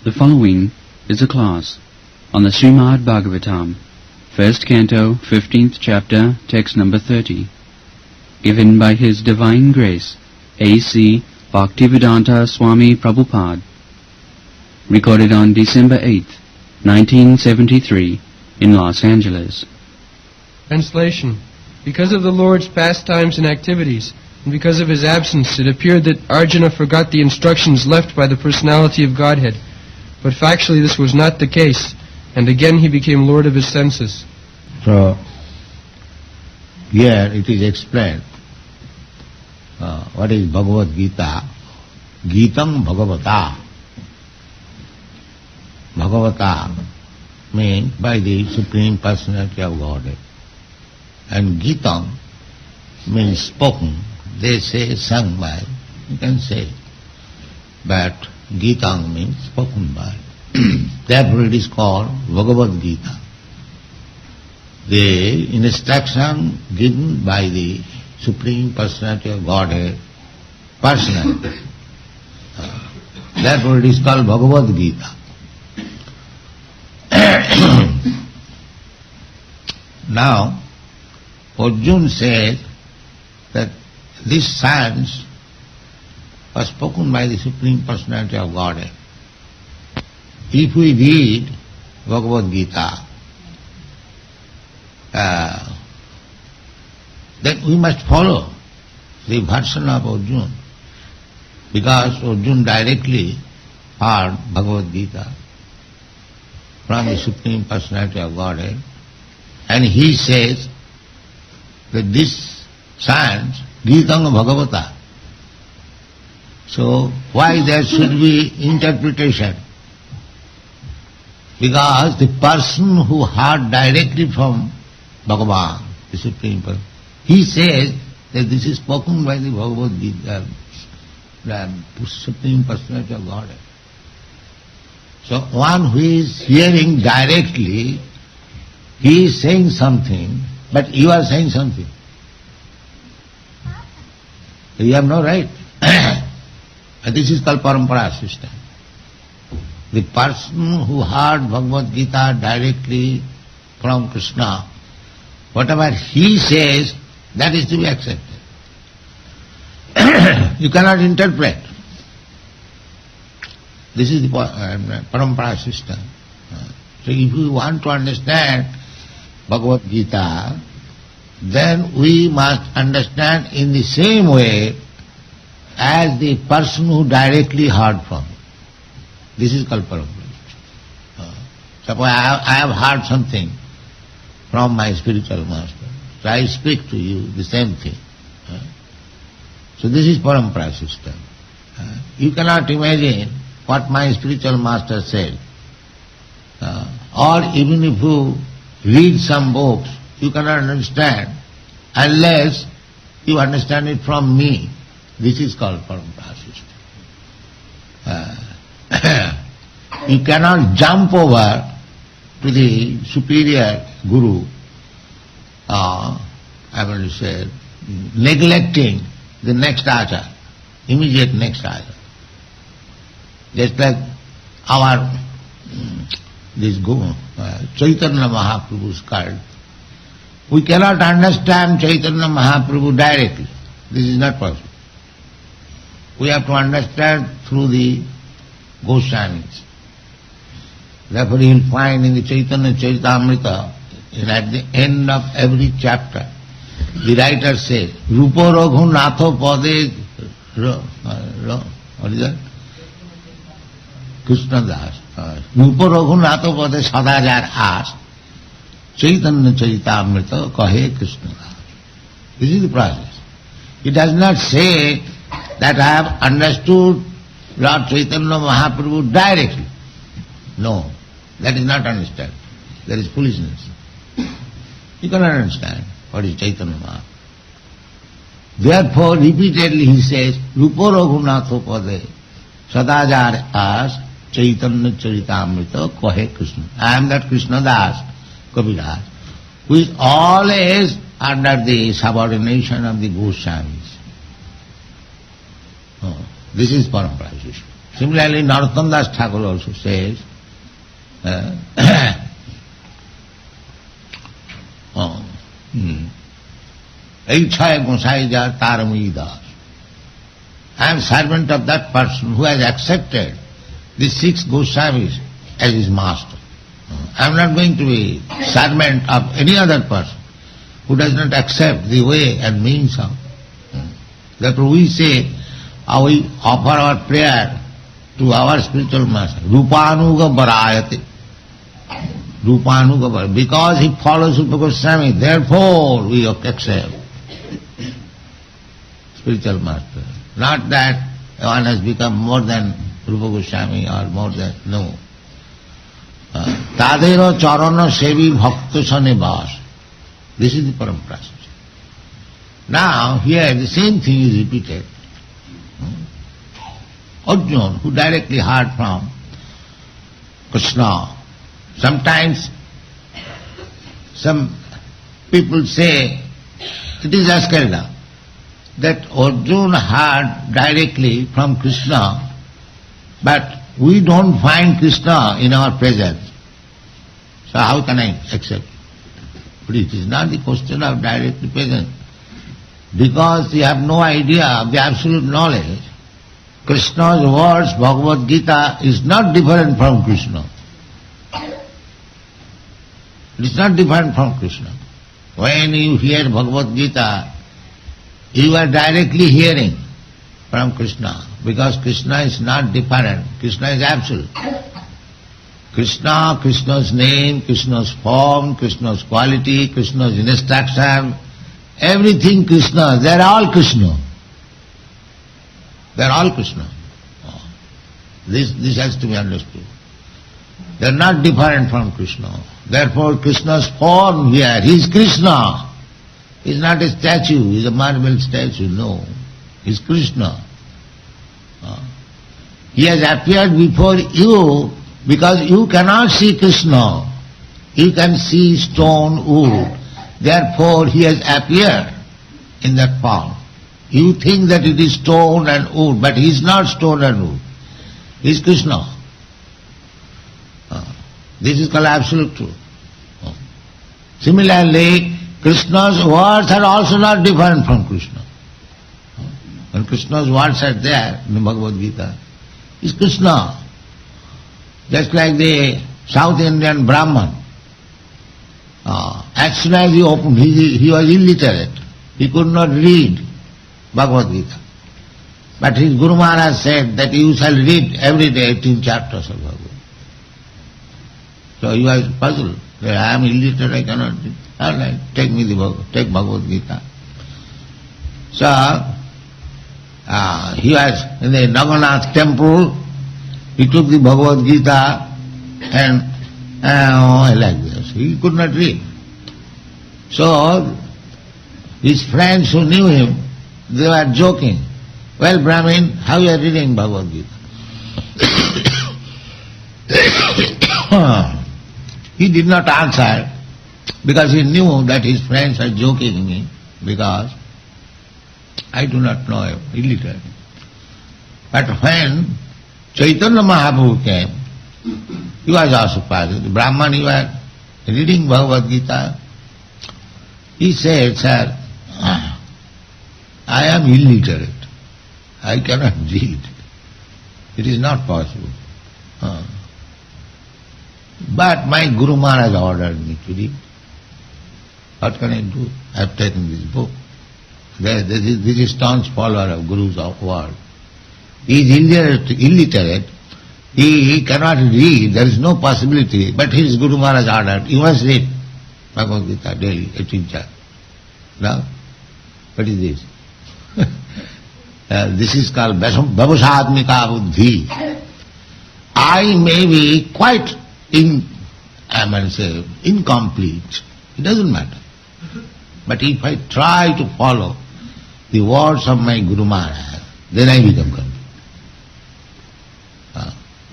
The following is a class on the Srimad Bhagavatam, 1st Canto, 15th Chapter, text number 30, given by His Divine Grace, A.C. Bhaktivedanta Swami Prabhupada, recorded on December 8th, 1973, in Los Angeles. Translation. Because of the Lord's pastimes and activities, and because of His absence, it appeared that Arjuna forgot the instructions left by the Personality of Godhead. But factually this was not the case, and again he became Lord of his senses. So, here it is explained what is Bhagavad Gita. Gitam Bhagavata. Bhagavata means by the Supreme Personality of Godhead. And Gitam means spoken. They say sung by, you can say. But Gita means spoken by. Therefore it is called Bhagavad Gita. The instruction given by the Supreme Personality of Godhead, personality. Therefore it is called Bhagavad Gita. Now, Arjuna said that this science was spoken by the Supreme Personality of Godhead. If we read Bhagavad Gita, then we must follow the version of Arjuna, because Arjuna directly heard Bhagavad Gita from the Supreme Personality of Godhead, and he says that this science, Gitanga Bhagavata. So why there should be interpretation? Because the person who heard directly from Bhagavan, the Supreme Person, he says that this is spoken by the Bhagavad Gita, the Supreme Personality of Godhead. So one who is hearing directly, he is saying something, but you are saying something. You have no right. And this is called parampara system. The person who heard Bhagavad Gita directly from Krishna, whatever he says, that is to be accepted. You cannot interpret. This is the parampara system. So if we want to understand Bhagavad Gita, then we must understand in the same way as the person who directly heard from. This is called parampara. Suppose I have heard something from my spiritual master, so I speak to you the same thing. So this is parampara system. You cannot imagine what my spiritual master said. Or even if you read some books, you cannot understand unless you understand it from me. This is called parampara system. You cannot jump over to the superior guru, I will to say, neglecting the next acharya, immediate next acharya. Just like our this Guru, Chaitanya Mahaprabhu's cult, we cannot understand Chaitanya Mahaprabhu directly. This is not possible. We have to understand through the Goswamis. Therefore you will find in the Chaitanya Charitamrita, at the end of every chapter, the writer says, Rupa Raghunatha Pade, what is that? Krishna Das. Rupa Raghunatha Pade Sadajar As, Chaitanya Charitamrita Kahe Krishna Das. This is the process. It does not say that I have understood Lord Chaitanya Mahaprabhu directly. No, that is not understand. That is foolishness. You cannot understand what is Chaitanya Mahaprabhu. Therefore, repeatedly he says, Rupa Raghunatha Pade Sadajar As Chaitanya Charitamrita Kahe Krishna. I am that Krishna Das, Kaviraj, who is always under the subordination of the Goswamis. This is parampara system. Similarly, Narottam Das Thakur also says, Eichaya Gosai Ja Taramui Das. I am servant of that person who has accepted the 6 Goswamis as his master. I am not going to be servant of any other person who does not accept the way and means of. Therefore we say, we offer our prayer to our spiritual master, Rupanuga Varayate. Rupanuga Varayate. Because he follows Rupa Goswami, therefore we accept spiritual master. Not that one has become more than Rupa Goswami or more than, no. Tadero charana sevi bhakta sane vas. This is the parampara. Now here the same thing is repeated. Arjuna, who directly heard from Krishna. Sometimes some people say it is Askarida that Arjuna heard directly from Krishna, but we don't find Krishna in our presence. So how can I accept? But it is not the question of direct presence. Because you have no idea of the absolute knowledge, Krishna's words, Bhagavad Gita, is not different from Krishna. It is not different from Krishna. When you hear Bhagavad Gita, you are directly hearing from Krishna, because Krishna is not different, Krishna is absolute. Krishna, Krishna's name, Krishna's form, Krishna's quality, Krishna's instruction, everything Krishna, they are all Krishna. They are all Krishna. This has to be understood. They are not different from Krishna. Therefore Krishna's form here, he is Krishna. He is not a statue, he is a marble statue, no. He is Krishna. He has appeared before you because you cannot see Krishna. You can see stone, wood. Therefore he has appeared in that form. You think that it is stone and wood, but he is not stone and wood. He is Krishna. This is called absolute truth. Similarly, Krishna's words are also not different from Krishna. When Krishna's words are there in the Bhagavad Gita, is Krishna. Just like the South Indian Brahman. As soon as he opened, he was illiterate. He could not read Bhagavad Gita. But his Guru Maharaj said that you shall read every day 18 chapters of Bhagavad Gita. So he was puzzled. That I am illiterate, I cannot read. All right, take Bhagavad Gita. So, he was in the Naganath temple, he took the Bhagavad Gita and like this. He could not read. So, his friends who knew him, they were joking. Well, Brahmin, how you are reading Bhagavad Gita? He did not answer because he knew that his friends are joking me because I do not know him, illiterate. But when Chaitanya Mahaprabhu came, he was also present. The Brahman, he was reading Bhagavad Gita. He said, Sir, I am illiterate. I cannot read. It is not possible. But my Guru Maharaj ordered me to read. What can I do? I have taken this book. This is staunch follower of Guru's word. He is illiterate. He cannot read. There is no possibility. But his Guru Maharaj ordered, you must read Bhagavad Gita daily, 18 chapters. Now, what is this? This is called Vavasatmika Buddhi. I may be quite incomplete. It doesn't matter. But if I try to follow the words of my Guru Maharaj, then I become complete.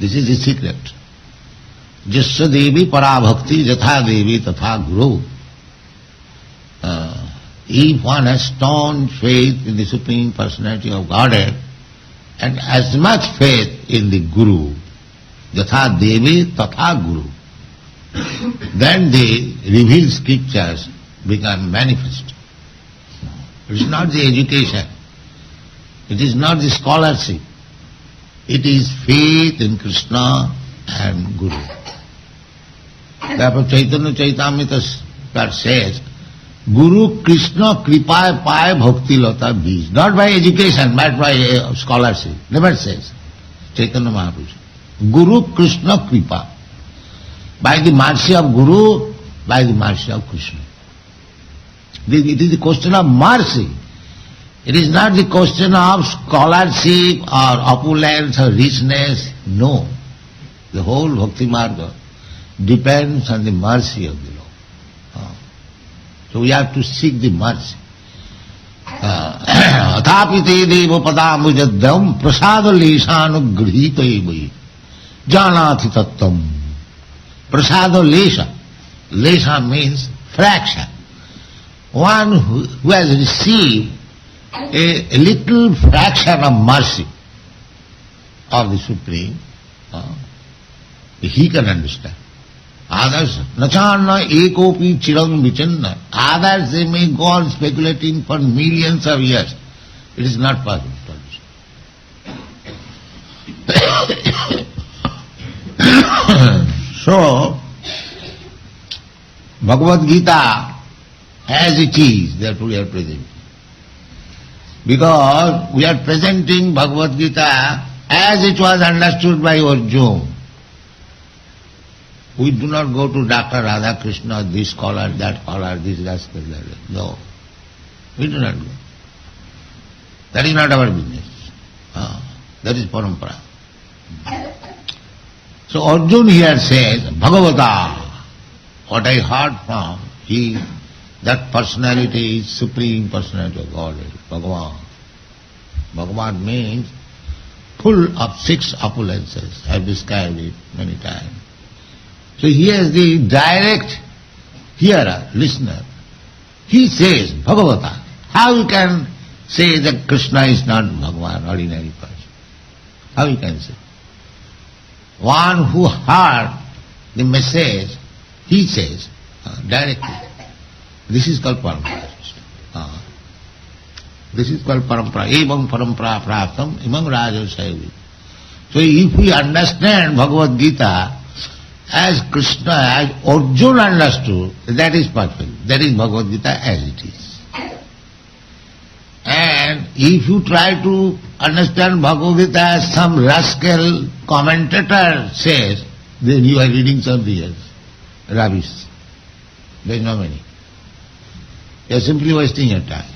This is the secret. Jasya Devi Parabhakti Jatha Devi Tatha Guru. If one has staunch faith in the Supreme Personality of Godhead, and as much faith in the Guru, yatha devi tatha Guru, then the revealed scriptures become manifest. It is not the education, it is not the scholarship, it is faith in Krishna and Guru. Therefore Chaitanya Chaitamrita says, Guru Krishna kripaye paye bhakti lata bij. Not by education, but by scholarship. Never says Chaitanya Mahaprabhu. Guru Krishna kripa. By the mercy of Guru, by the mercy of Krishna. It is the question of mercy. It is not the question of scholarship or opulence or richness. No. The whole Bhakti Marga depends on the mercy of the Lord. So we have to seek the mercy. Athapite deva padamujadam prasada lesanu grihita evayi janati tattam. Prasada lesha. Lesha means fraction. One who has received a little fraction of mercy of the Supreme, he can understand. Others, nachanna ekopi chirang vichanna. Others, they may go on speculating for millions of years. It is not possible to understand. So, Bhagavad Gita, as it is, therefore we are presenting. Because we are presenting Bhagavad Gita as it was understood by Arjuna. We do not go to Dr. Radha Krishna, this scholar, that scholar, this rascal, that. No. We do not go. That is not our business. That is parampara. So Arjuna here says, Bhagavata, what I heard from, that personality is Supreme Personality of Godhead, Bhagavan. Bhagavan means full of 6 opulences. I have described it many times. So here is the direct hearer, listener. He says, Bhagavata. How you can say that Krishna is not Bhagavan, ordinary person? How you can say? One who heard the message, he says directly. This is called parampara. This is called parampara. Evam parampara praptam, imam raja sayavi. So if we understand Bhagavad Gita as Krishna, as Arjuna understood, that is perfect. That is Bhagavad Gita as it is. And if you try to understand Bhagavad Gita as some rascal commentator says, then you are reading something else. Rubbish. There is no meaning. You are simply wasting your time.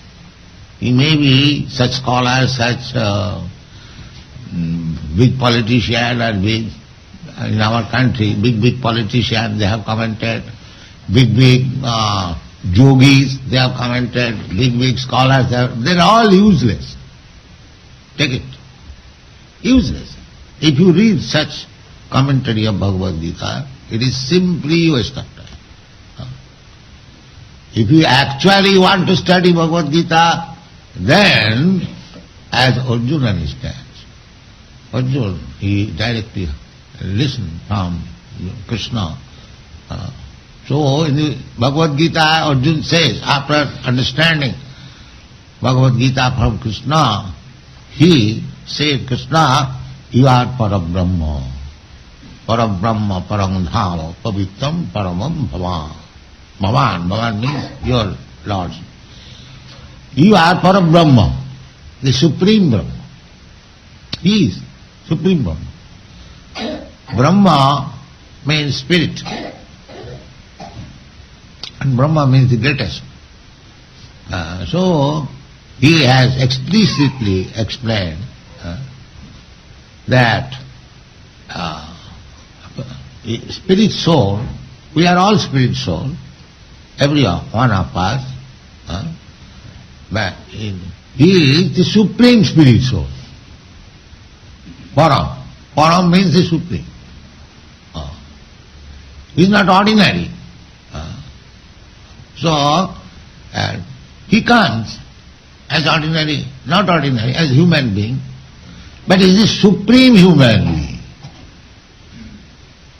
He may be such scholar, such big politician or big, in our country, big politicians, they have commented, big yogis, they have commented, big scholars, they are all useless. Take it. Useless. If you read such commentary of Bhagavad Gita, it is simply waste of time. If you actually want to study Bhagavad Gita, then as Arjuna understands, Arjuna, he directly listened from Krishna. So in the Bhagavad Gita, Arjuna says, after understanding Bhagavad Gita from Krishna, he said, Krishna, you are Parabrahma. Parabrahma, Parangdhama, Pavitram, Paramam, Bhavan. Bhavan means your Lord. You are Parabrahma, the Supreme Brahma. He is Supreme Brahma. Brahma means spirit. And Brahma means the greatest. So, he has explicitly explained that spirit soul, we are all spirit soul, every one of us, but he is the Supreme Spirit Soul. Param. Param means the Supreme. He is not ordinary. So, he comes as ordinary, not ordinary, as human being, but is the supreme human being.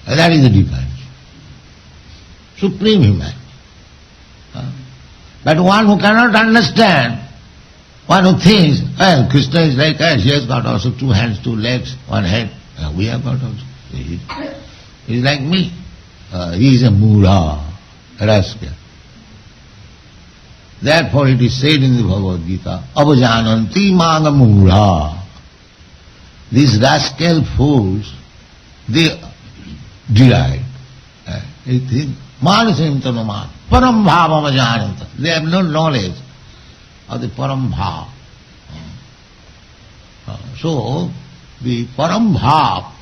That is the difference. Supreme human. But one who cannot understand, one who thinks, well, Krishna is like us, he has got also 2 hands, 2 legs, 1 head. We have got also. He is like me. He is a mula, rascal. Therefore it is said in the Bhagavad Gita, avajananti manga mula. These rascal fools, they deride. They think, manasim tanumana, param bhava avajananta. They have no knowledge of the param bhava. So, the param bhava,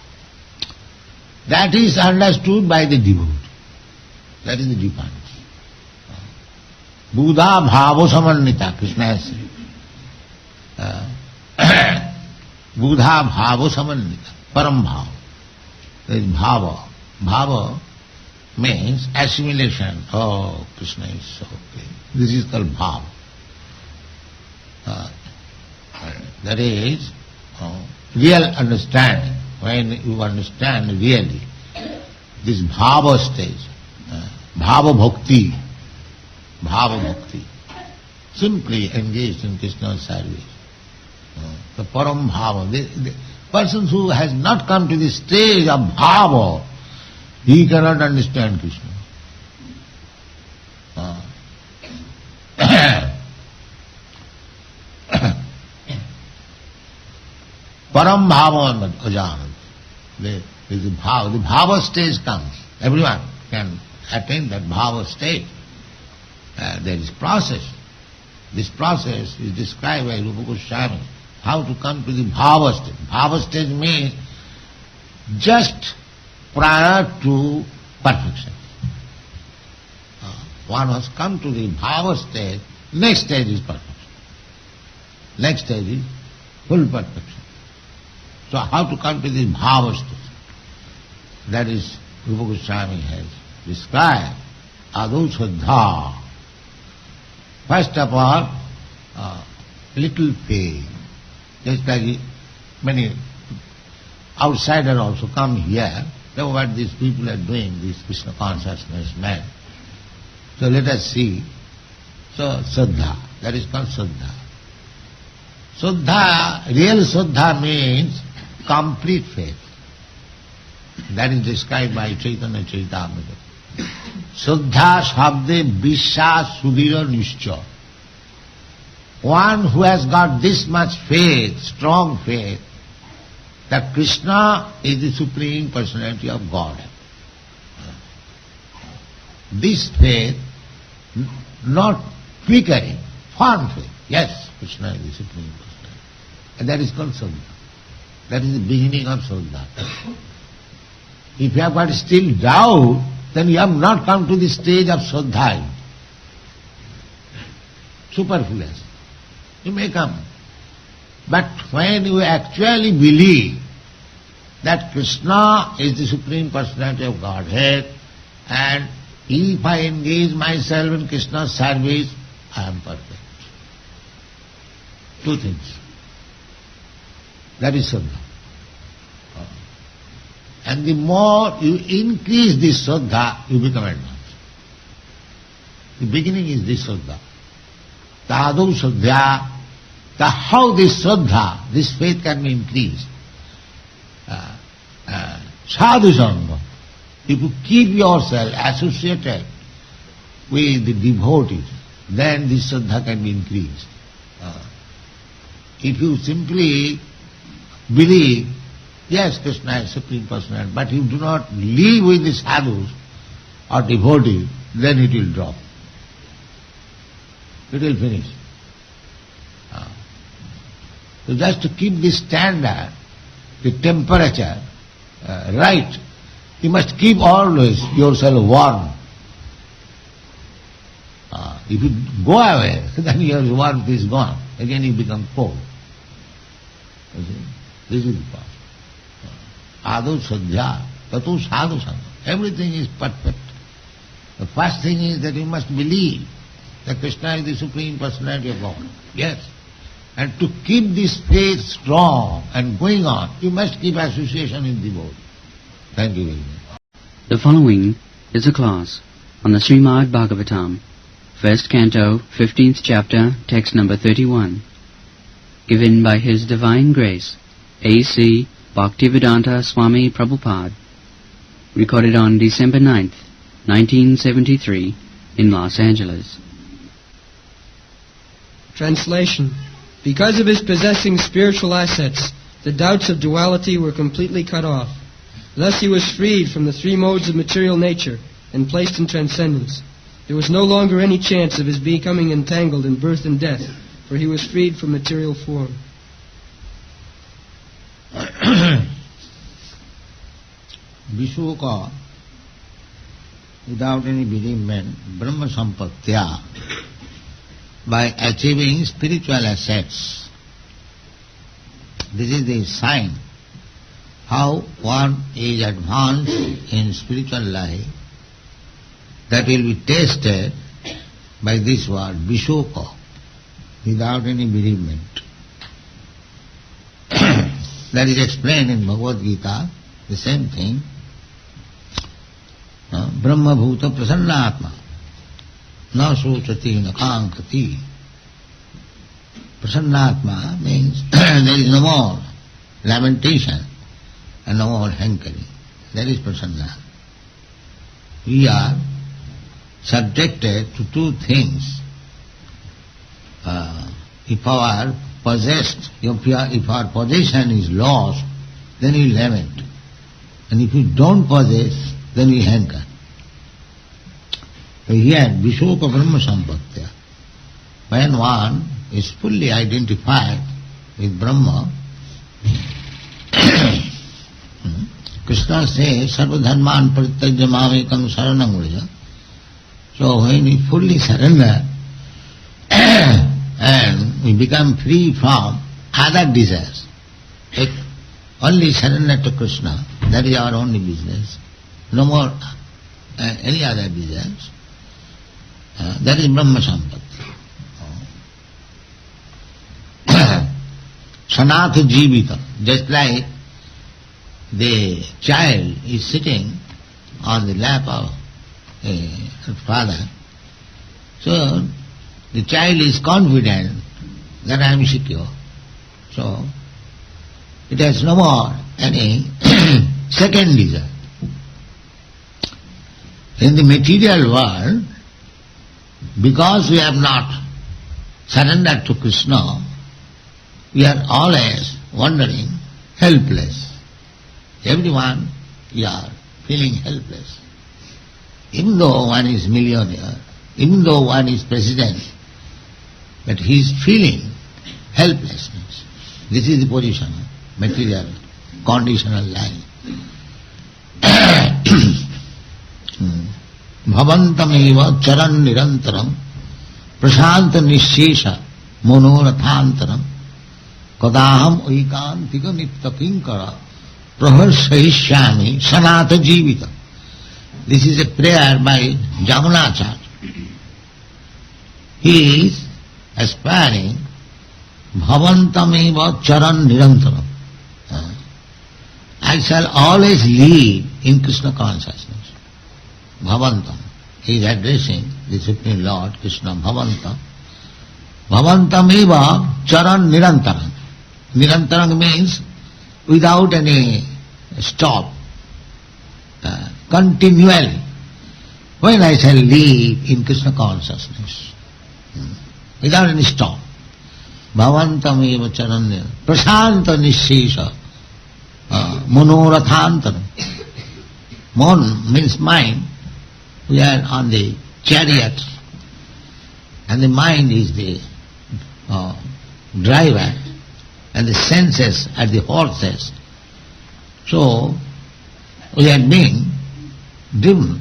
that is understood by the devotee. That is the difference. Buddha bhavo samannita, Krishna has said. Buddha bhavo samannita, param bhava. There is bhava. Bhava means assimilation. Oh, Krishna is so okay. This is called bhava. That is real understanding. When you understand really this bhava stage, bhava bhakti, simply engaged in Krishna's service. The param bhava, the person who has not come to the stage of bhava, he cannot understand Krishna. Param bhava ajanat. The bhava stage comes. Everyone can attain that bhava stage. There is process. This process is described by Rupa Goswami. How to come to the bhava stage. Bhava stage means just prior to perfection. One has come to the bhava stage, next stage is perfection. Next stage is full perfection. So how to come to the bhava stage? That is, Rupa Goswami has described Adu Shraddha. First of all, little faith. Just like many outsiders also come here, know what these people are doing, these Krishna consciousness men. So let us see. So Shraddha, that is called Shraddha. Shraddha, real Shraddha means complete faith. That is described by Chaitanya Charitamrita. Shraddha shabde vishwas sudhira nishcha. One who has got this much faith, strong faith, that Krishna is the Supreme Personality of Godhead. This faith, not flickering, firm faith. Yes, Krishna is the Supreme Personality. And that is called Shraddha. That is the beginning of Shraddha. If you have got still doubt, then you have not come to the stage of Shraddha. Superfluous. You may come. But when you actually believe that Krishna is the Supreme Personality of Godhead, and if I engage myself in Krishna's service, I am perfect. 2 things. That is Shraddha. And the more you increase this Shraddha, you become advanced. The beginning is this Shraddha. Tadu Shraddha. How this Shraddha, this faith can be increased? Sadhu Sangha. If you keep yourself associated with the devotees, then this Shraddha can be increased. If you simply believe, yes, Krishna is Supreme Personality, but you do not live with the sadhus or devotees, then it will drop. It will finish. So just to keep this standard, the temperature right, you must keep always yourself warm. If you go away, then your warmth is gone. Again you become cold. You see? This is the point. Adu Shraddha, Tatu Sadhu Sangha. Everything is perfect. The first thing is that you must believe that Krishna is the Supreme Personality of God. Yes. And to keep this faith strong and going on, you must keep association with devotee. Thank you very much. The following is a class on the Srimad Bhagavatam, 1st Canto, 15th Chapter, text number 31, given by His Divine Grace, A.C. Bhaktivedanta Swami Prabhupada, recorded on December 9th, 1973, in Los Angeles. Translation. Because of his possessing spiritual assets, the doubts of duality were completely cut off. Thus he was freed from the three modes of material nature and placed in transcendence. There was no longer any chance of his becoming entangled in birth and death, for he was freed from material form. Vishoka, without any bereavement, Brahma Sampatya, by achieving spiritual assets. This is the sign how one is advanced in spiritual life. That will be tested by this word, Vishoka, without any bereavement. That is explained in Bhagavad Gita, the same thing. Brahma Bhuta Prasannatma na sochati na kankati. Prasannatma means there is no more lamentation and no more hankering. That is prasanna. We are subjected to two things. If our possession is lost, then we lament. And if we don't possess, then we hanker. So here, Vishoka Brahma Sampatya. When one is fully identified with Brahma, Krishna says, Sarva dharman parityajya mamekam saranam vraja. So when we fully surrender and we become free from other desires, only surrender to Krishna, that is our only business. No more any other desires. That is Brahma Sampatti. Sanatha Jivita, just like the child is sitting on the lap of her father. So the child is confident that I am secure. So it has no more any second desire. In the material world, because we have not surrendered to Krishna, we are always wandering helpless. Everyone, we are feeling helpless. Even though one is millionaire, even though one is president, but he is feeling helplessness. This is the position of material, conditional life. Bhavantameva charan nirantaram prashanta nishesha monorathantaram kadaham aikantika nitya kinkara praharsahishyami sanata jivita. This is a prayer by Jamunacharya. He is aspiring bhavantameva charan nirantaram. I shall always live in Krishna consciousness. Bhavantam. He is addressing the Supreme Lord Krishna, Bhavantam. Bhavantam eva charan nirantaram. Nirantaram means without any stop, continually. When I shall live in Krishna consciousness, without any stop. Bhavantam eva charan nirantaram. Prasanta nishesha monorathantaram. Mon means mind. We are on the chariot and the mind is the driver and the senses are the horses. So we are being driven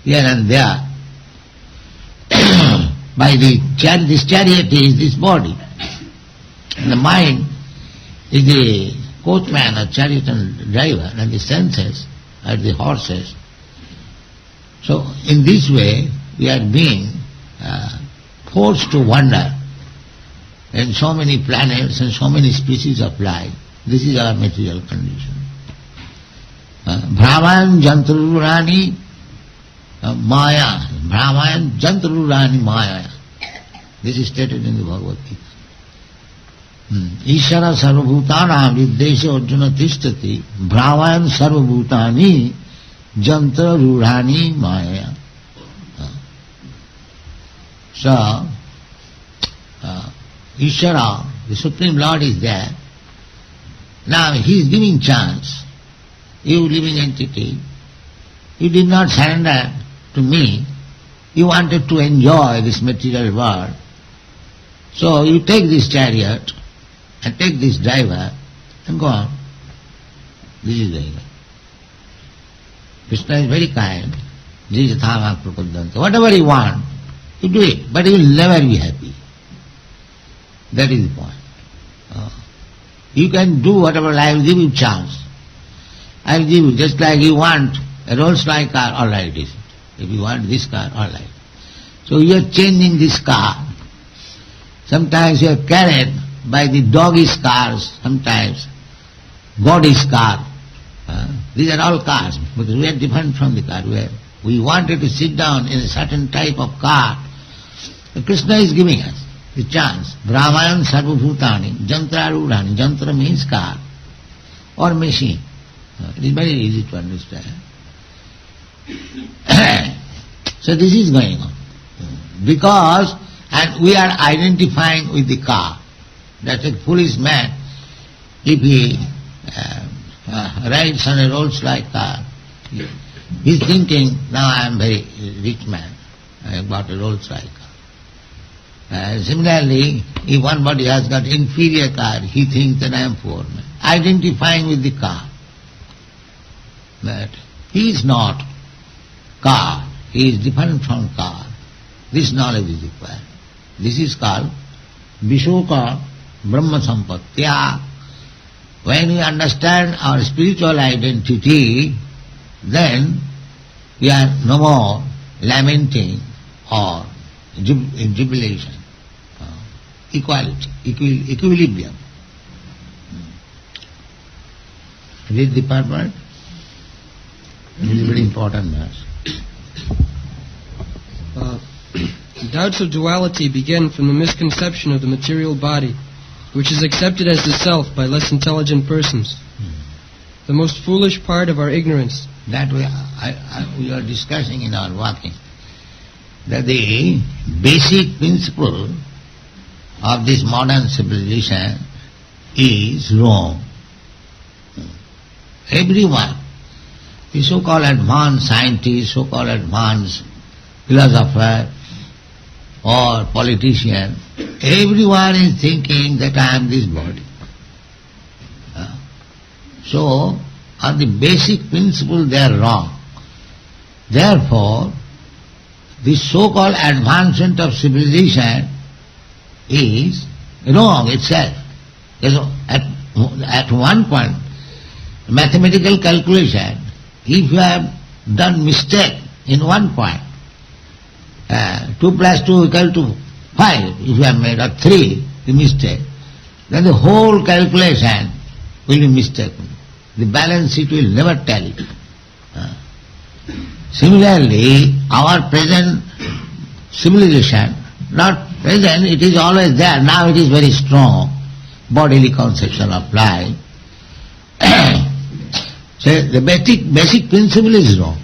here and there by the chariot. This chariot is this body and the mind is the coachman or chariot and driver and the senses are the horses. So in this way we are being forced to wander and so many planets and so many species of life. This is our material condition. Brahman Jantrurani Maya. Brahman Jantrurani Maya. This is stated in the Bhagavad Gita. Ishara sarvabhutana viddesha Arjuna tishtati Brahman sarvabhutani Jantrurani Maya. So, Ishara, the Supreme Lord is there. Now He is giving chance. You living entity, you did not surrender to me. You wanted to enjoy this material world. So you take this chariot and take this driver and go on. This is very good. Krishna is very kind. Whatever you want, you do it, but you will never be happy. That is the point. You can do whatever I will give you chance. I will give you, just like you want a Rolls-Royce car, all right it is. If you want this car, all right. So you are changing this car. Sometimes you are carried by the doggy's cars, sometimes God's car. These are all cars, but we are different from the car. We wanted to sit down in a certain type of car. Krishna is giving us the chance. Brahman sarvabhutani, jantra rudhani. Jantra means car or machine. It is very easy to understand. So this is going on. Because, and we are identifying with the car. That's a foolish man. If he rides on a Rolls-Royce car, he is thinking, now I am very rich man. I have got a Rolls-Royce car. Similarly, if somebody has got inferior car, he thinks that I am poor man. Identifying with the car. But he is not car. He is different from car. This knowledge is required. This is called Vishoka Brahma Sampatya. When we understand our spiritual identity, then we are no more lamenting or jubilation. Equality, equilibrium. Read the part. This is very important verse. Doubts of duality begin from the misconception of the material body, which is accepted as the self by less intelligent persons. The most foolish part of our ignorance. That we are discussing in our walking, that the basic principle of this modern civilization is wrong. Everyone, the so-called advanced scientist, so-called advanced philosopher or politician, everyone is thinking that I am this body. So, on the basic principle they are wrong. Therefore, the so-called advancement of civilization is wrong itself. At one point, mathematical calculation, if you have done mistake in one point, 2 plus 2 equal to 5, if you have made a 3, the mistake, then the whole calculation will be mistaken. The balance sheet will never tally. Similarly, our present civilization, not present, it is always there, now it is very strong, bodily conception of life. So the basic principle is wrong.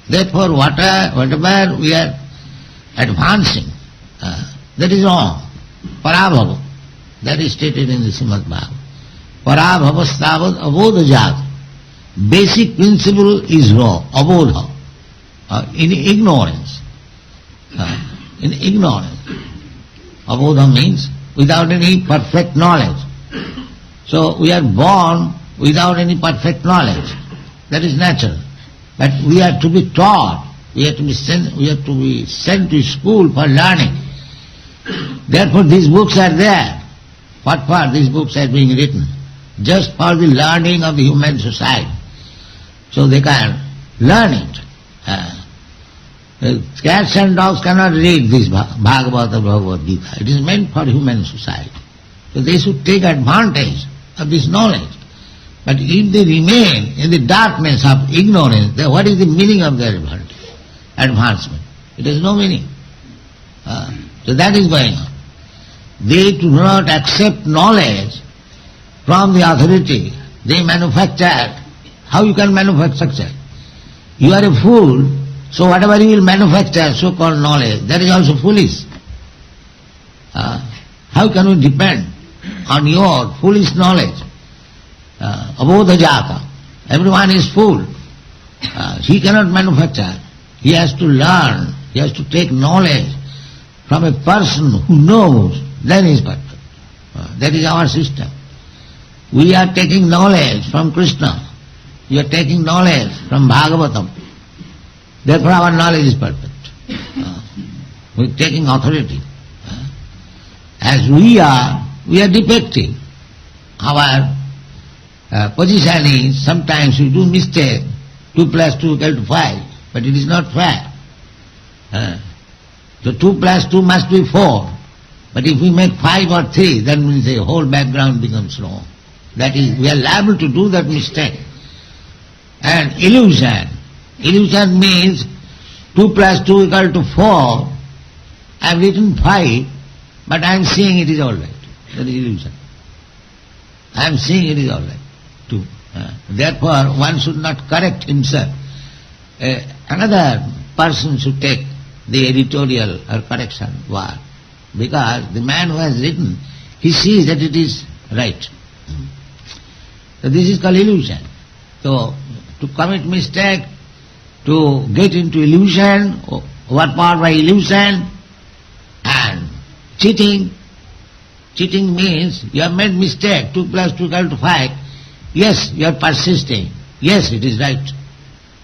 Therefore, whatever we are advancing, that is wrong. Parabhava, that is stated in the Srimad Bhagavatam. Parabhavastavad abodhajat. Basic principle is wrong, abodha, in ignorance. In ignorance. Abodha means without any perfect knowledge. So we are born without any perfect knowledge. That is natural. But we are to be taught, we have to be sent to school for learning. Therefore these books are there. What for these books are being written? Just for the learning of the human society. So they can learn it. Cats and dogs cannot read this Bhagavata Bhagavad Gita. It is meant for human society. So they should take advantage of this knowledge. But if they remain in the darkness of ignorance, then what is the meaning of their advancement? It has no meaning. So that is going on. They do not accept knowledge from the authority. They manufacture. How you can manufacture? You are a fool, so whatever you will manufacture, so-called knowledge, that is also foolish. How can we depend on your foolish knowledge? Abodha jata. Everyone is fool. He cannot manufacture. He has to learn. He has to take knowledge from a person who knows, then he is perfect. That is our system. We are taking knowledge from Krishna. We are taking knowledge from Bhagavatam. Therefore our knowledge is perfect. We are taking authority. As we are defective. Our position is, sometimes we do mistake, 2 plus 2 equal to 5, but it is not fair. So 2 plus 2 must be 4, but if we make 5 or 3, then means the whole background becomes wrong. That is, we are liable to do that mistake. And illusion. Illusion means 2 plus 2 equal to 4. I have written 5, but I am seeing it is all right. That is illusion. I am seeing it is all right. Therefore, one should not correct himself. Another person should take the editorial or correction work, because the man who has written, he sees that it is right. So this is called illusion. So to commit mistake, to get into illusion, what part by illusion, and cheating. Cheating means you have made mistake, 2 plus 2 equal to 5. Yes, you are persisting. Yes, it is right.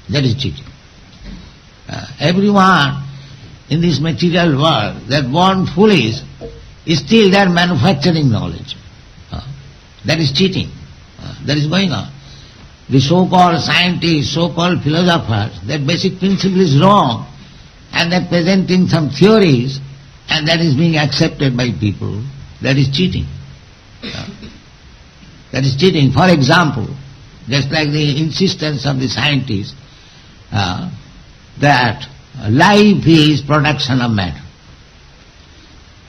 That is cheating. Everyone in this material world that born foolish is still they are manufacturing knowledge. That is cheating. That is going on. The so-called scientists, so-called philosophers, their basic principle is wrong, and they are presenting some theories, and that is being accepted by people. That is cheating. That is cheating. For example, just like the insistence of the scientists that life is production of matter.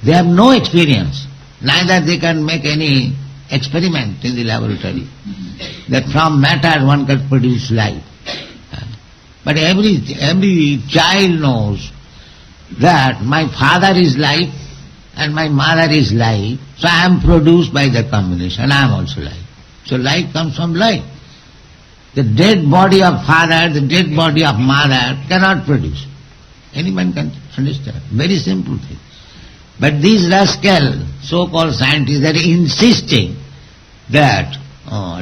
They have no experience, neither they can make any experiment in the laboratory that from matter one can produce life. But every child knows that my father is life and my mother is life, so I am produced by the combination, I am also life. So life comes from life. The dead body of father, the dead body of mother cannot produce. Anyone can understand. Very simple thing. But these rascal, so-called scientists, they are insisting that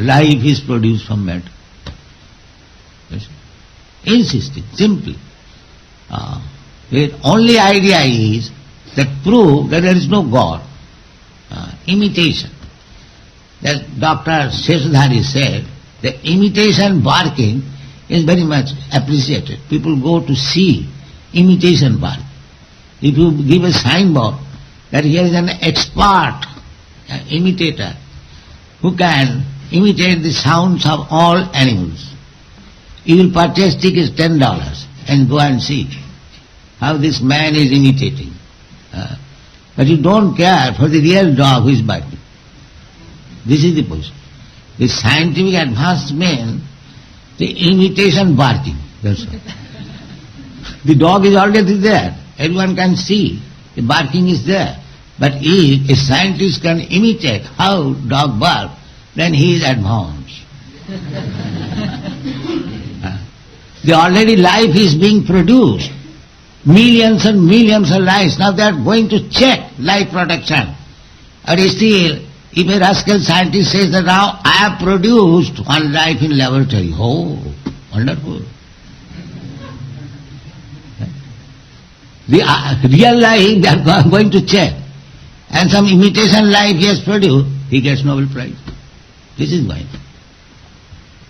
life is produced from matter. Yes. Insisting, simply. The only idea is that prove that there is no God. Imitation. That Dr. Seshadhari said, the imitation barking is very much appreciated. People go to see imitation bark. If you give a signboard that here is an expert imitator who can imitate the sounds of all animals, you will purchase tickets $10 and go and see how this man is imitating. But you don't care for the real dog who is barking. This is the position. The scientific advanced men, the imitation barking, that's all. The dog is already there. Everyone can see. The barking is there. But if a scientist can imitate how dog barks, then he is advanced. The already life is being produced. Millions and millions of lives. Now they are going to check life production. Or still, if a rascal scientist says that now I have produced one life in laboratory, oh, wonderful. The real life they are going to check. And some imitation life he has produced, he gets Nobel Prize. This is going on.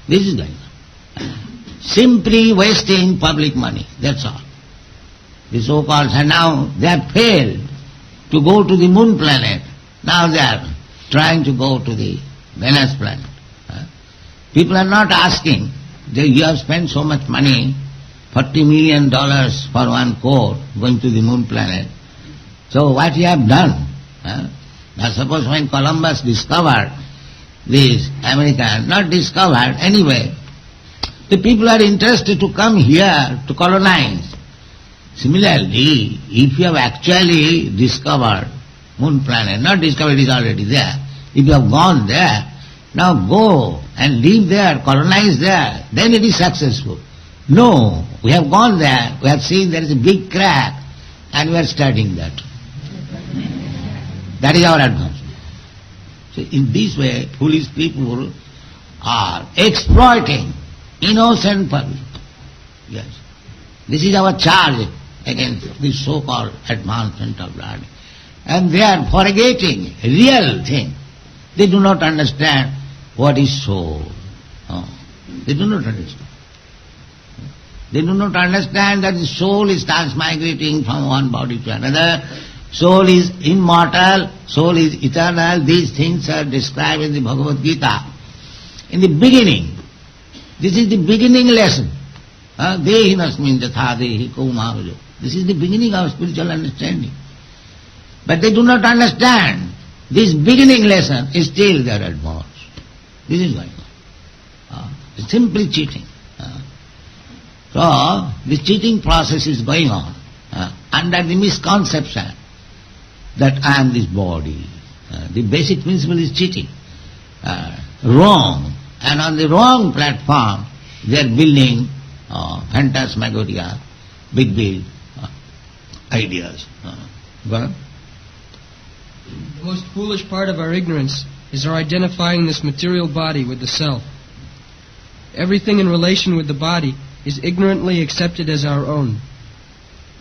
This is going on. Simply wasting public money, that's all. the so-called, and now they have failed to go to the moon planet. Now they are trying to go to the Venus planet. People are not asking, you have spent so much money, $40 million for one core going to the moon planet. So what you have done? Now suppose when Columbus discovered this America, not discovered anyway, the people are interested to come here to colonize. Similarly, if you have actually discovered moon planet, not discovered, it is already there. If you have gone there, now go and live there, colonize there, then it is successful. No, we have gone there, we have seen there is a big crack, and we are studying that. That is our advancement. So in this way, foolish people are exploiting innocent public. Yes. This is our charge against this so-called advancement of learning. And they are forgetting real thing. They do not understand what is soul. They do not understand. They do not understand that the soul is transmigrating from one body to another. Soul is immortal, soul is eternal. These things are described in the Bhagavad Gita. In the beginning, this is the beginning lesson. Dehinasmin jatha dehi kaumavajo. This is the beginning of spiritual understanding. But they do not understand. This beginning lesson is still their advance. This is going on. Simply cheating. So, this cheating process is going on under the misconception that I am this body. The basic principle is cheating. Wrong. And on the wrong platform, they are building phantasmagoria, big ideas. Go on. The most foolish part of our ignorance is our identifying this material body with the self. Everything in relation with the body is ignorantly accepted as our own.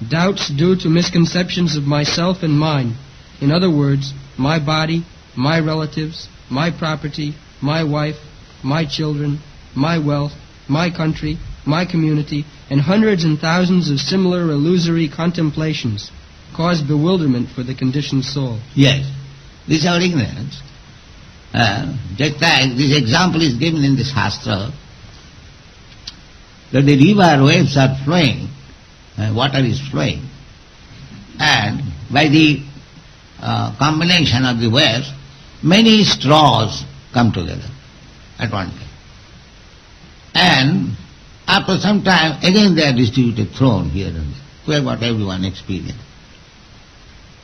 Doubts due to misconceptions of myself and mine, in other words, my body, my relatives, my property, my wife, my children, my wealth, my country, my community, and hundreds and thousands of similar illusory contemplations cause bewilderment for the conditioned soul. Yes, this is our ignorance. Just like this example is given in the Shastra, that the river waves are flowing, water is flowing, and by the combination of the waves, many straws come together at one time. And after some time, again they are distributed, thrown here and there. We have got everyone experience.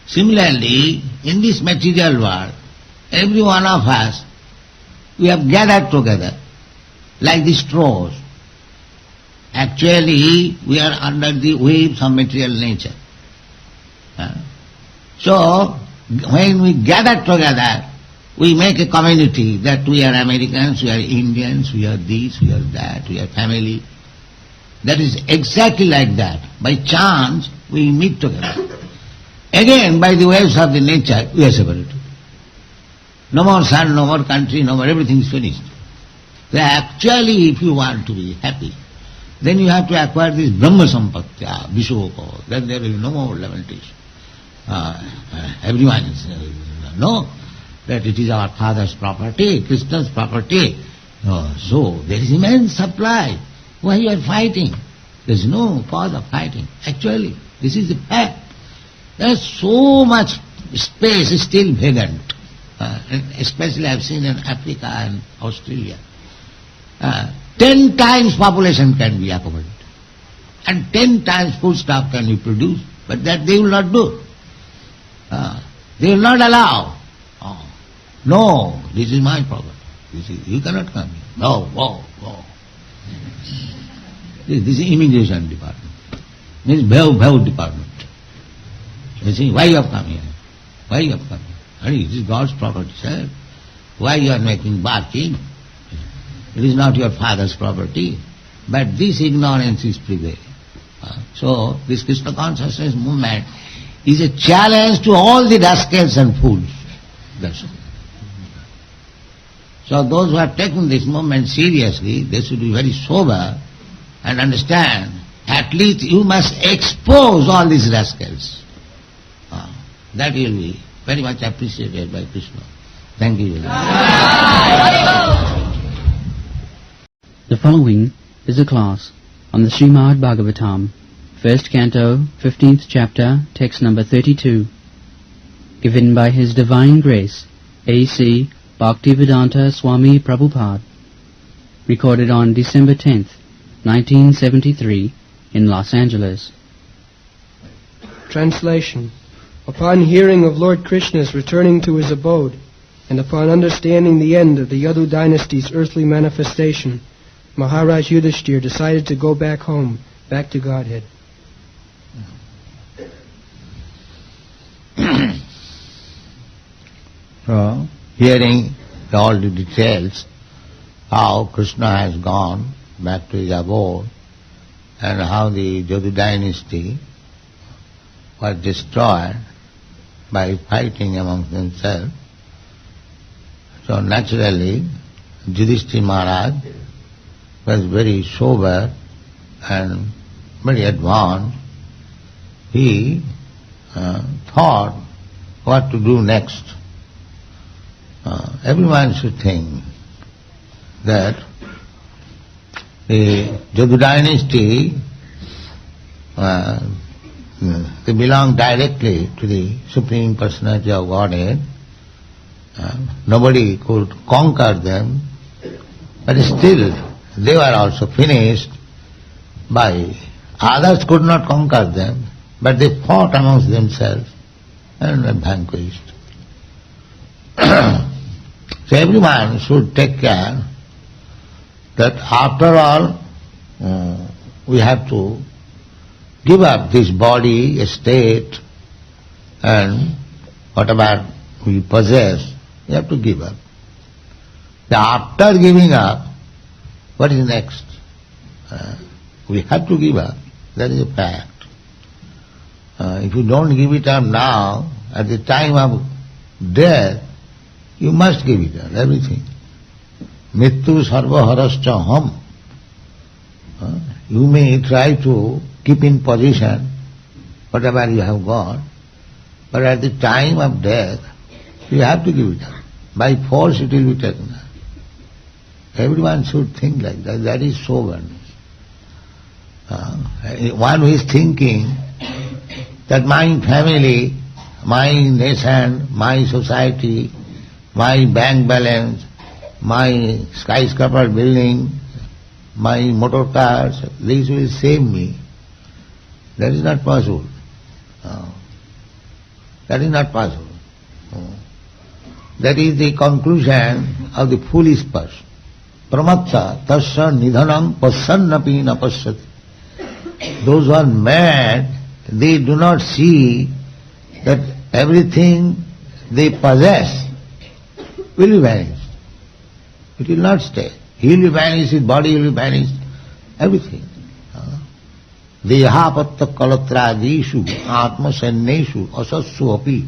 Similarly, in this material world, every one of us, we have gathered together like the straws. Actually, we are under the waves of material nature. So, when we gather together, we make a community that we are Americans, we are Indians, we are this, we are that, we are family. That is exactly like that. By chance, we meet together. Again, by the waves of the nature, we are separated. No more sun, no more country, no more, everything is finished. So actually, if you want to be happy, then you have to acquire this Brahma Sampatya, Vishwoko, then there will be no more lamentation. Everyone is, know that it is our father's property, Krishna's property. So there is immense supply. Why you are fighting? There is no cause of fighting. Actually, this is the fact. There is so much space still vacant. Especially I have seen in Africa and Australia. 10 times population can be accommodated. And 10 times food stuff can be produced. But that they will not do. They will not allow. No, this is my property. You cannot come here. No. This is immigration department. This is Bhav department. You see, why you have come here? Why you have come here? Honey, this is God's property, sir. Why you are making barking? It is not your father's property. But this ignorance is prevailing. So, this Krishna consciousness movement is a challenge to all the rascals and fools. That's all. So those who have taken this movement seriously, they should be very sober and understand at least you must expose all these rascals. That will be very much appreciated by Krishna. Thank you very much. The following is a class on the Srimad Bhagavatam, 1st Canto, 15th Chapter, text number 32, given by His Divine Grace, A.C. Bhaktivedanta Swami Prabhupada, recorded on December 10th, 1973, in Los Angeles. Translation. Upon hearing of Lord Krishna's returning to his abode, and upon understanding the end of the Yadu dynasty's earthly manifestation, Maharaj Yudhishthir decided to go back home, back to Godhead. So, hearing all the details, how Krishna has gone back to his abode, and how the Yadu dynasty was destroyed by fighting amongst themselves. So naturally, Yudhishthira Maharaj was very sober and very advanced. He thought what to do next. Everyone should think that the Yadu dynasty, they belong directly to the Supreme Personality of Godhead. Nobody could conquer them, but still they were also finished by others could not conquer them, but they fought amongst themselves and were vanquished. So everyone should take care that after all we have to give up this body, estate, and whatever we possess, we have to give up. So after giving up, what is next? We have to give up. That is a fact. If you don't give it up now, at the time of death, you must give it up, everything. Mittu sarva harascha ham. You may try to keep in position whatever you have got, but at the time of death, you have to give it up. By force it will be taken up. Everyone should think like that. That is soberness. One who is thinking that my family, my nation, my society, my bank balance, my skyscraper building, my motor cars, these will save me. That is not possible. That is not possible. That is the conclusion of the foolish person. Pramatta tasya nidhanam pasyannapi na pasyati. Those who are mad, they do not see that everything they possess will be vanished. It will not stay. He will be vanished, his body will be vanished, everything. Dehapatta kalatrajishu atma sanneshu asassu api.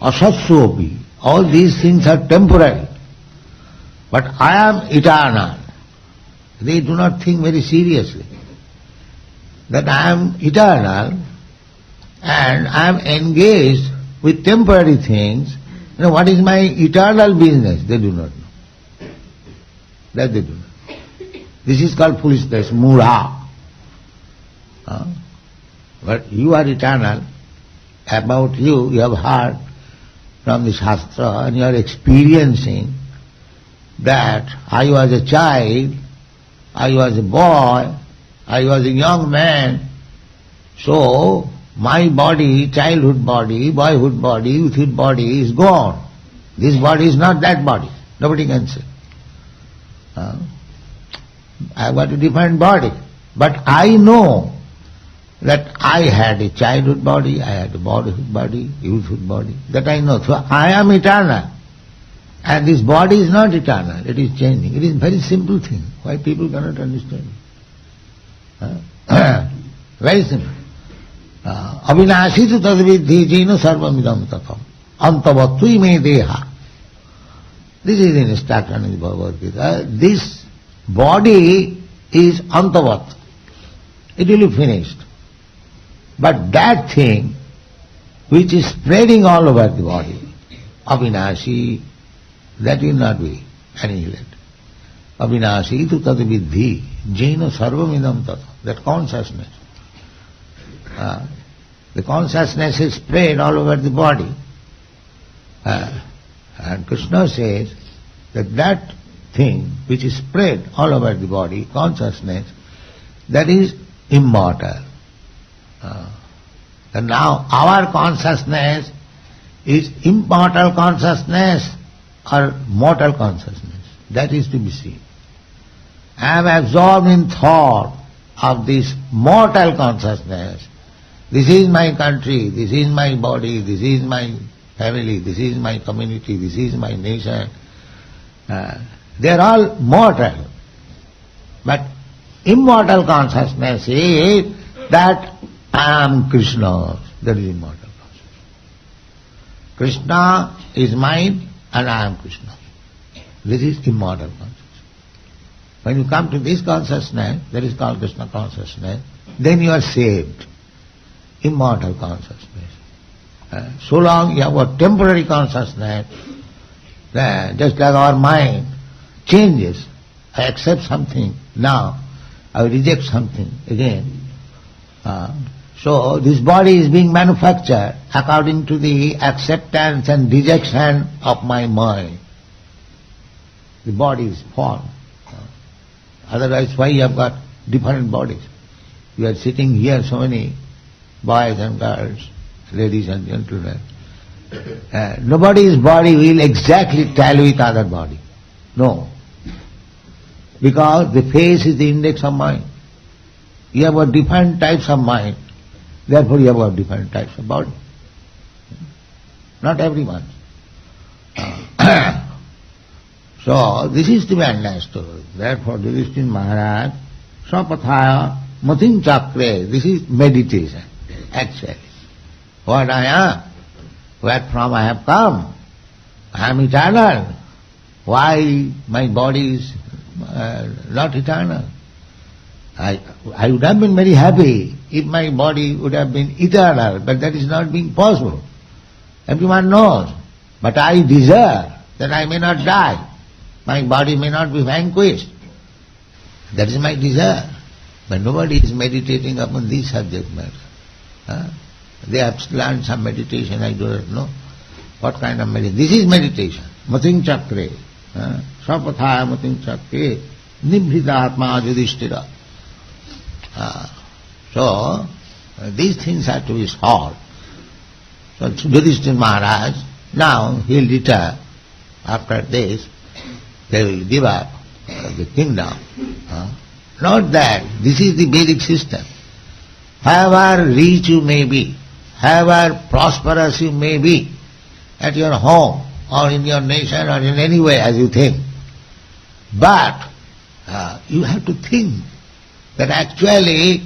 Asassu api. All these things are temporary. But I am eternal. They do not think very seriously that I am eternal and I am engaged with temporary things. What is my eternal business? They do not know. That they do not know. This is called foolishness, mudha. But you are eternal. About you have heard from the Shastra and you are experiencing that I was a child, I was a boy, I was a young man. So my body, childhood body, boyhood body, youthhood body is gone. This body is not that body. Nobody can say. I have got a different body. But I know that I had a childhood body, I had a boyhood body, youthhood body. That I know. So I am eternal. And this body is not eternal, it is changing. It is a very simple thing. Why people cannot understand? Very simple. Avinashitu tadvidhi jina sarvamidam tatham. Antavatui me deha. This is in instruction in the Bhagavad Gita. This body is antavat. it will be finished. But that thing which is spreading all over the body, avinashi, that will not be annihilated. Avinashi tu tad vidhi, jena sarvamidam tata, that consciousness. The consciousness is spread all over the body. And Krishna says that that thing which is spread all over the body, consciousness, that is immortal. And now our consciousness is immortal consciousness or mortal consciousness. That is to be seen. I am absorbed in thought of this mortal consciousness. This is my country, this is my body, this is my family, this is my community, this is my nation. They are all mortal. But immortal consciousness is that I am Krishna. That is immortal consciousness. Krishna is mine and I am Krishna. This is immortal consciousness. When you come to this consciousness, that is called Krishna consciousness, then you are saved. Immortal consciousness. So long you have a temporary consciousness, just like our mind changes. I accept something now, I reject something again. So this body is being manufactured according to the acceptance and rejection of my mind. The body is formed. Otherwise why you have got different bodies? You are sitting here, so many boys and girls, ladies and gentlemen. Nobody's body will exactly tally with other body. No. Because the face is the index of mind. You have got different types of mind, therefore you have got different types of body. Not everyone. So this is to be understood. Therefore Yudhishthira Maharaj, Sapathaya Matin Chakre, this is meditation, actually. What I am, where from I have come, I am eternal. Why my body is not eternal? I would have been very happy if my body would have been eternal, but that is not being possible. Everyone knows. But I desire that I may not die. My body may not be vanquished. That is my desire. But nobody is meditating upon this subject matter. They have learned some meditation, I do not know what kind of meditation. This is meditation. Matin Chakre. Sapathaya Matin Chakre. Nibhita Atma Yudhishthira. So, these things are to be solved. So, Yudhishthira Maharaj, now he will retire. After this, they will give up the kingdom. Not that. This is the Vedic system. However rich you may be, however prosperous you may be, at your home, or in your nation, or in any way as you think, but you have to think that actually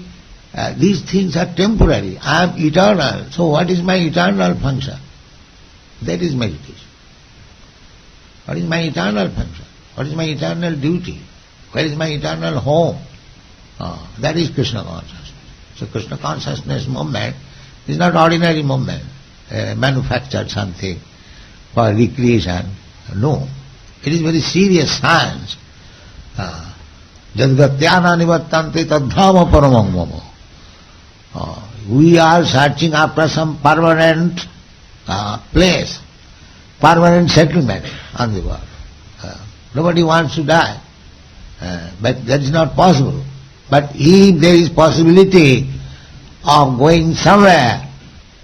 these things are temporary. I am eternal. So what is my eternal function? That is meditation. What is my eternal function? What is my eternal duty? Where is my eternal home? That is Krishna consciousness. So Krishna consciousness movement is not ordinary movement, manufactured something for recreation. No. It is very serious science. Jadgatyana nivattante tadhama paramam mama. We are searching after some permanent place, permanent settlement on the world. Nobody wants to die, but that is not possible. But if there is possibility of going somewhere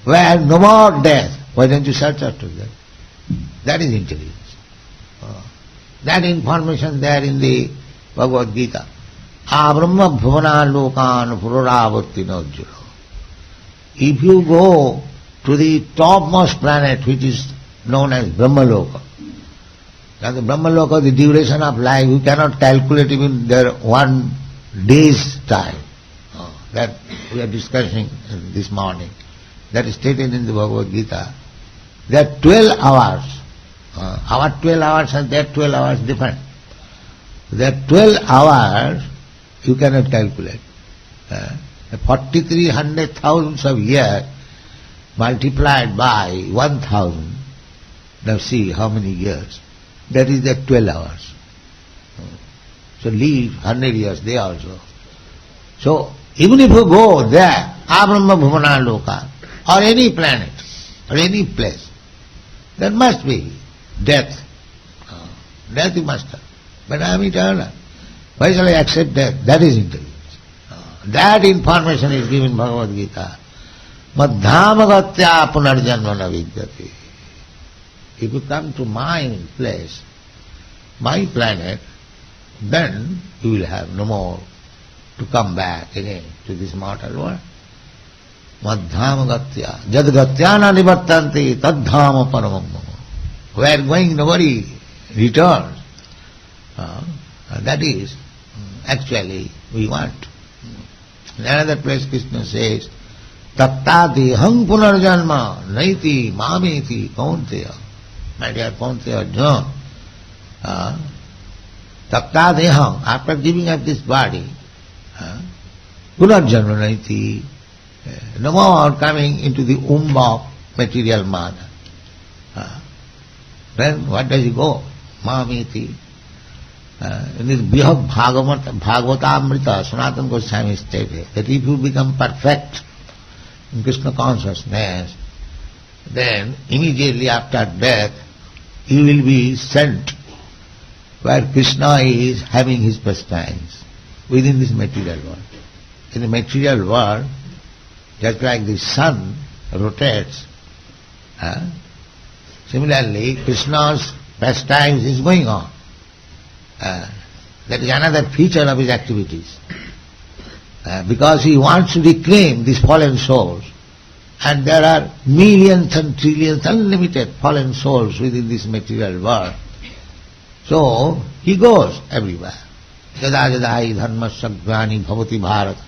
where no more death, why don't you search after that? That is intelligence. That information there in the Bhagavad Gita. Abrahma bhuvana lokan puraravattinojjuro. If you go to the topmost planet which is known as Brahmaloka, now the Brahmaloka, the duration of life, you cannot calculate even their 1 day's time. That we are discussing this morning. That is stated in the Bhagavad Gita. There are 12 hours. Our 12 hours and their 12 hours different. There are 12 hours you cannot calculate. 4300,000 of years multiplied by 1000. Now see how many years. That is the 12 hours. So leave 100 years there also. So even if you go there, Abrahma Bhuvana Loka, or any planet, or any place, there must be death. Death you must have. But I am eternal. Why shall I accept death? That is intelligence. That information is given Bhagavad Gita. Madhyamagatya punarjanmana vidyate. If you come to my place, my planet, then you will have no more to come back again to this mortal world. Madhyamagatya. Jadgatyana nivartanti tadhama paramam. Where going nobody returns. That is actually we want. In another place Krishna says, Tattadeham punarjanma naiti mameti kaunteya. My dear Kaunteya Arjuna, Tattadeham, after giving up this body, punarjanma naiti, no more coming into the womb of material matter. Then what does he go? Mameti. In this Bhagavatamrita, Sanatana Goswami stated that if you become perfect in Krishna consciousness, then immediately after death you will be sent where Krishna is having his pastimes within this material world. In the material world, just like the sun rotates, similarly Krishna's pastimes is going on. That is another feature of his activities. Because he wants to reclaim these fallen souls, and there are millions and trillions, unlimited fallen souls within this material world. So he goes everywhere. Yada yada dharmasya jnani bhavati bharat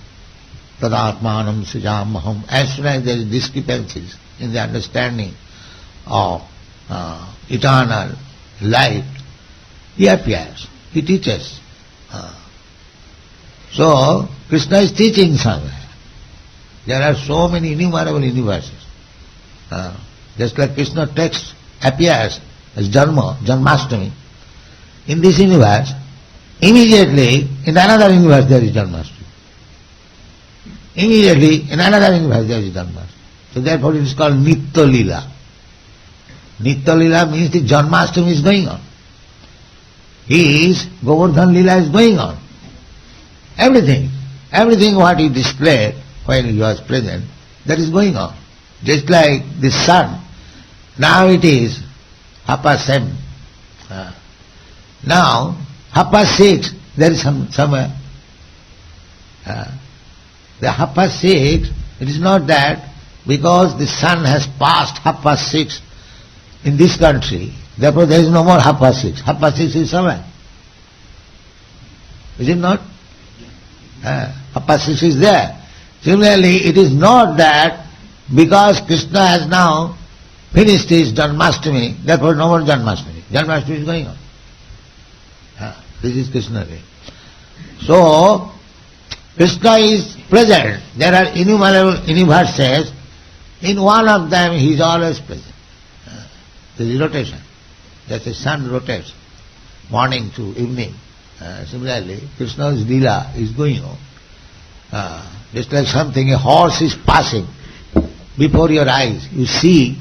tadatmanam srijamaham. As soon as there is discrepancies in the understanding of eternal life, he appears. He teaches. So, Krishna is teaching somewhere. There are so many innumerable universes. Just like Krishna text appears as Janmashtami. In this universe, immediately in another universe there is Janmashtami. Immediately in another universe there is Janmashtami. So therefore it is called Nitya Lila. Nitya Lila means the Janmashtami is going on. His Govardhan Lila is going on. Everything what he displayed while he was present, that is going on. Just like the sun, now it is 7:30. Now 6:30, there is somewhere. The 6:30, it is not that because the sun has passed 6:30 in this country, therefore there is no more 6:30. 6:30 is somewhere. Is it not? 6:30 is there. Similarly, it is not that because Krishna has now finished his Janmashtami, therefore no more Janmashtami. Janmashtami is going on. This is Krishna way. So, Krishna is present. There are innumerable universes. In one of them he is always present. There is rotation. Just the sun rotates, morning to evening. Similarly, Krishna's Leela is going on. Just like something, a horse is passing before your eyes. You see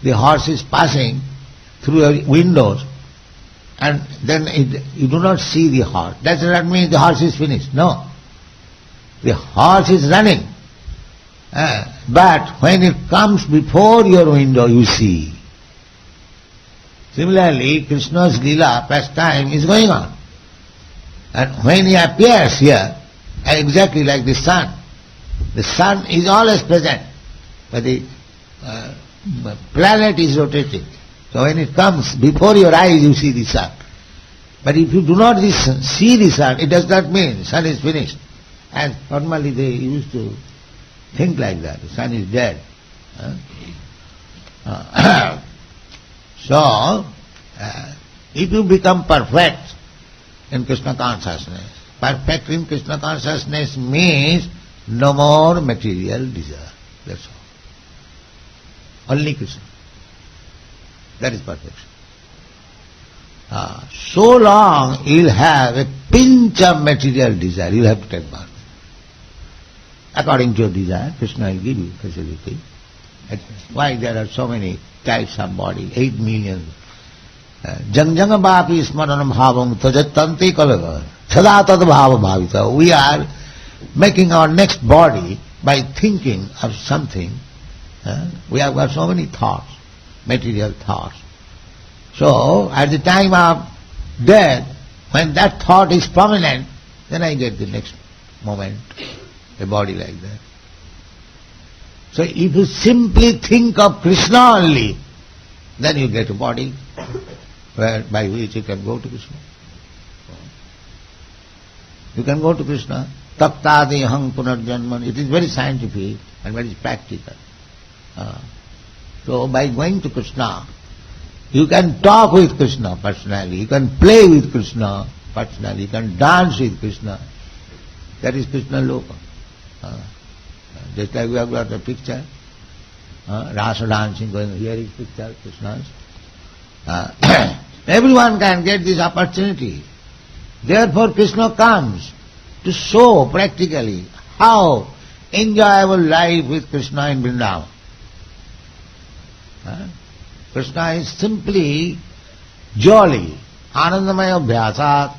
the horse is passing through your windows, and then you do not see the horse. That does not mean the horse is finished. No. The horse is running. But when it comes before your window, you see. Similarly, Krishna's Leela, pastime, is going on. And when he appears here, exactly like the sun is always present, but the planet is rotating. So when it comes before your eyes, you see the sun. But if you do not see the sun, it does not mean the sun is finished. And normally they used to think like that, the sun is dead. So, if you become perfect in Krishna consciousness, perfect in Krishna consciousness means no more material desire. That's all. Only Krishna. That is perfection. So long you'll have a pinch of material desire, you'll have to take birth. According to your desire, Krishna will give you facility. That's why there are so many types of body, 8 million. Jangjanga bhapi smaranam bhavam tajattanti kalava sada tad bhava bhavita. We are making our next body by thinking of something. We have got so many thoughts, material thoughts. So, at the time of death, when that thought is prominent, then I get the next moment, a body like that. So, if you simply think of Krishna only, then you get a body by which you can go to Krishna. You can go to Krishna. Taptadi hang punarjanman. It is very scientific and very practical. So, by going to Krishna, you can talk with Krishna personally, you can play with Krishna personally, you can dance with Krishna. That is Krishna Loka. Just like we have got a picture, Rasa dancing going, here is picture, Krishna's. Everyone can get this opportunity. Therefore Krishna comes to show practically how enjoyable life with Krishna in Vrindavan. Krishna is simply jolly, anandamaya abhyasat.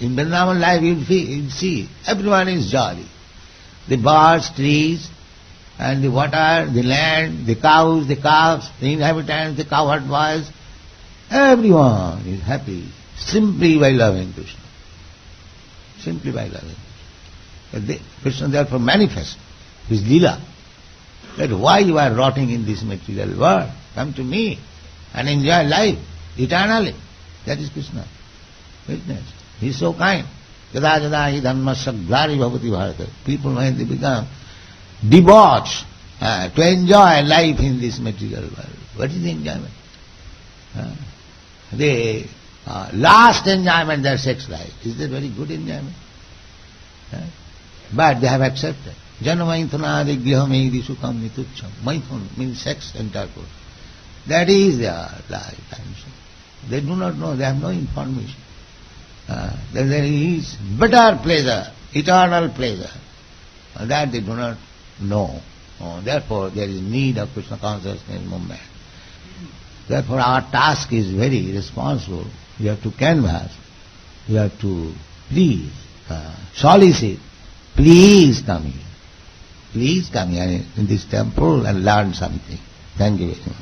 In Vrindavan life you'll see everyone is jolly. The birds, trees, and the water, the land, the cows, the calves, the inhabitants, the cowherd boys, everyone is happy simply by loving Krishna. Simply by loving Krishna. Krishna therefore manifests his lila. That why you are rotting in this material world? Come to me and enjoy life eternally. That is Krishna. Witness. He is so kind. Jada jada hi dhamma sagdari bhavati bharata. People when they become debauched to enjoy life in this material world. What is the enjoyment? The last enjoyment, their sex life. Is that very good enjoyment? But they have accepted. Janamaithana griham sukam nitucham. Maithun means sex intercourse. That is their life. They do not know, they have no information. There is better pleasure, eternal pleasure. That they do not know. Therefore there is need of Krishna consciousness movement. Therefore our task is very responsible. We have to canvass, we have to please, solicit, please come here. Please come here in this temple and learn something. Thank you very much.